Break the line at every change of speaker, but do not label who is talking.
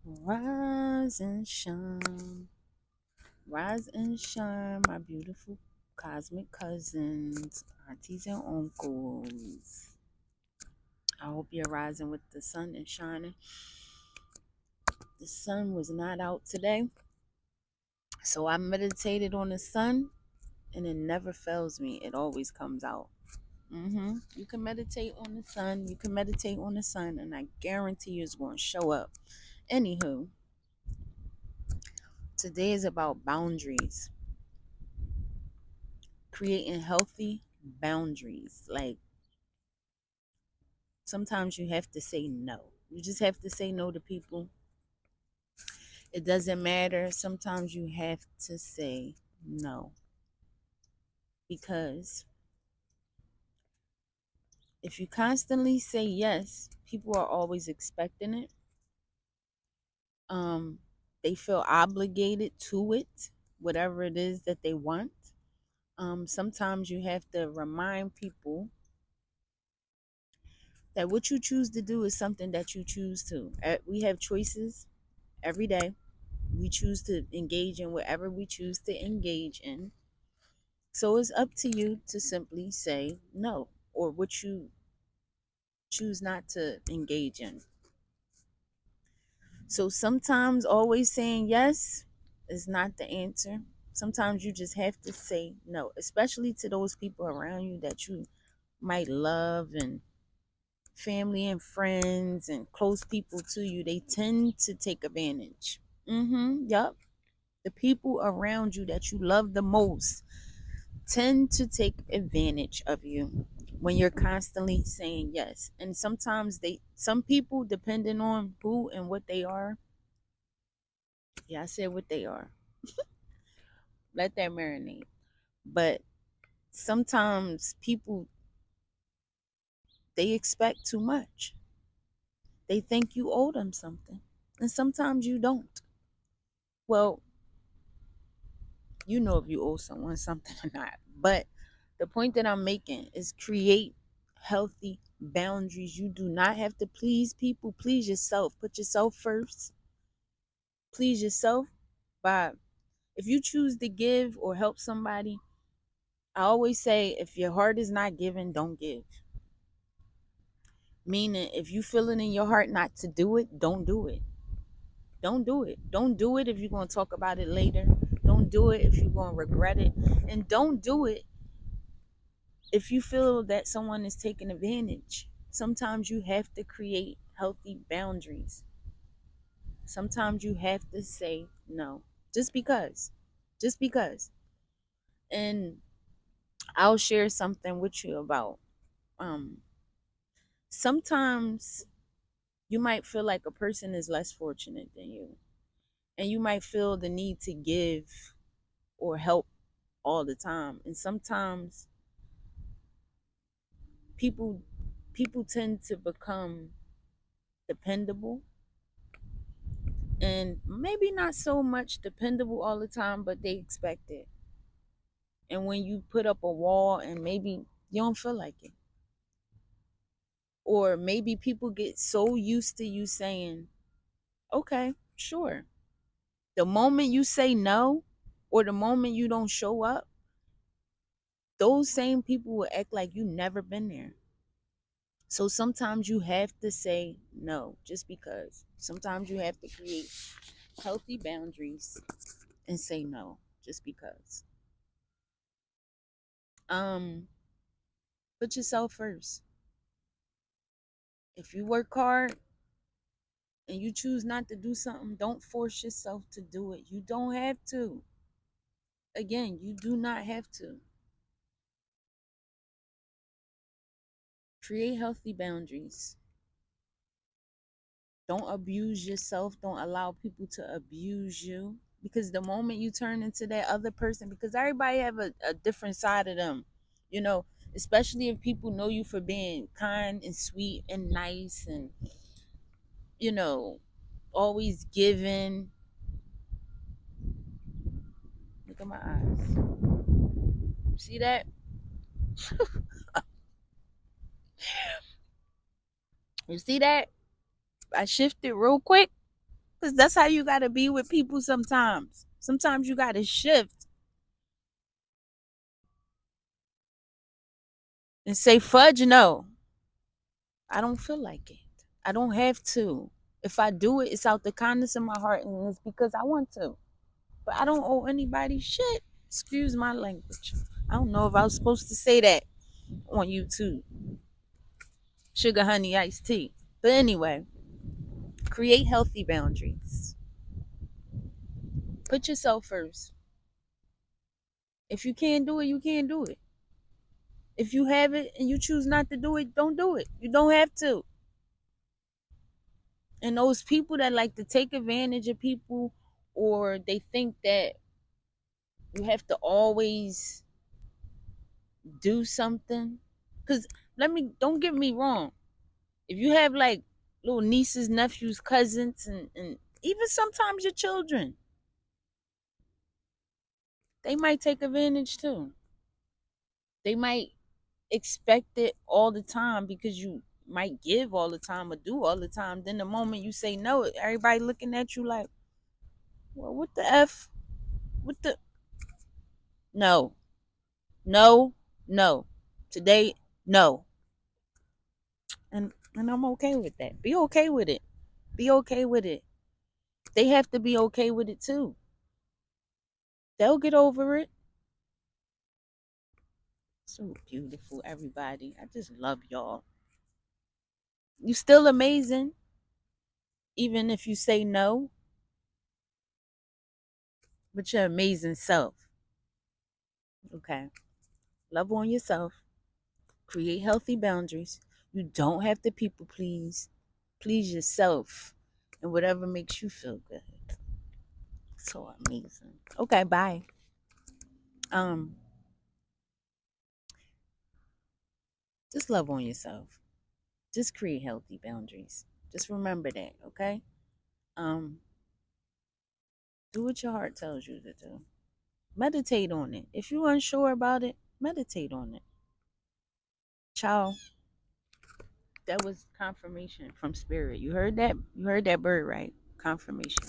Rise and shine, rise and shine, my beautiful cosmic cousins, aunties, and uncles. I hope you're rising with the sun and shining. The sun was not out today, so I meditated on the sun, and it never fails me. It always comes out. You can meditate on the sun. You can meditate on the sun, and I guarantee you it's going to show up. Anywho, today is about boundaries, creating healthy boundaries. Like sometimes you have to say no. You just have to say no to people. It doesn't matter. Sometimes you have to say no because if you constantly say yes, people are always expecting it. Um, they feel obligated to it, whatever it is that they want. Sometimes you have to remind people that what you choose to do is something that you choose to. We have choices every day. We choose to engage in whatever we choose to engage in. So it's up to you to simply say no or what you choose not to engage in. So sometimes always saying yes is not the answer. Sometimes you just have to say no, especially to those people around you that you might love and family and friends and close people to you. They tend to take advantage. Yup. The people around you that you love the most tend to take advantage of you when you're constantly saying yes. And sometimes some people, depending on who and what they are, yeah, I said what they are, let that marinate. But sometimes people, they expect too much. They think you owe them something. And sometimes you don't. Well, you know if you owe someone something or not. But the point that I'm making is create healthy boundaries. You do not have to please people. Please yourself. Put yourself first. Please yourself by if you choose to give or help somebody, I always say if your heart is not giving, don't give. Meaning if you feel it in your heart not to do it, don't do it. Don't do it. Don't do it if you're going to talk about it later. Don't do it if you're going to regret it. And don't do it if you feel that someone is taking advantage. Sometimes you have to create healthy boundaries. Sometimes you have to say no. Just because. Just because. And I'll share something with you about um sometimes you might feel like a person is less fortunate than you. And you might feel the need to give or help all the time. And sometimes people people tend to become dependable and maybe not so much dependable all the time, but they expect it. And when you put up a wall and maybe you don't feel like it, or maybe people get so used to you saying, okay, sure. The moment you say no, or the moment you don't show up, those same people will act like you never been there. So sometimes you have to say no just because. Sometimes you have to create healthy boundaries and say no just because. Um Put yourself first. If you work hard and you choose not to do something, don't force yourself to do it. You don't have to. Again, you do not have to. Create healthy boundaries. Don't abuse yourself. Don't allow people to abuse you. Because the moment you turn into that other person, because everybody have a different side of them, you know, especially if people know you for being kind and sweet and nice and, you know, always giving. Look at my eyes. See that? You see that? I shifted real quick. Because that's how you got to be with people sometimes. Sometimes you got to shift and say, fudge, no, I don't feel like it. I don't have to. If I do it, it's out the kindness of my heart and it's because I want to. But I don't owe anybody shit. Excuse my language. I don't know if I was supposed to say that on YouTube. Sugar, honey, iced tea. But anyway, create healthy boundaries. Put yourself first. If you can't do it, you can't do it. If you have it and you choose not to do it, don't do it. You don't have to. And those people that like to take advantage of people, or they think that you have to always do something. Because don't get me wrong. If you have like little nieces, nephews, cousins, and even sometimes your children, they might take advantage too. They might expect it all the time because you might give all the time or do all the time. Then the moment you say no, everybody looking at you like, well, what the F? What the no, no, no. Today, no. And I'm okay with that. Be okay with it. Be okay with it. They have to be okay with it too. They'll get over it. So beautiful, everybody. I just love y'all. You still amazing, even if you say no, but you're amazing self. Okay. Love on yourself. Create healthy boundaries. You don't have to people please. Please yourself and whatever makes you feel good. So amazing. Okay, bye. Um, just love on yourself. Just create healthy boundaries. Just remember that, okay? Um, do what your heart tells you to do. Meditate on it. If you're unsure about it, meditate on it. Ciao. That was confirmation from spirit. You heard that? You heard that bird right? Confirmation.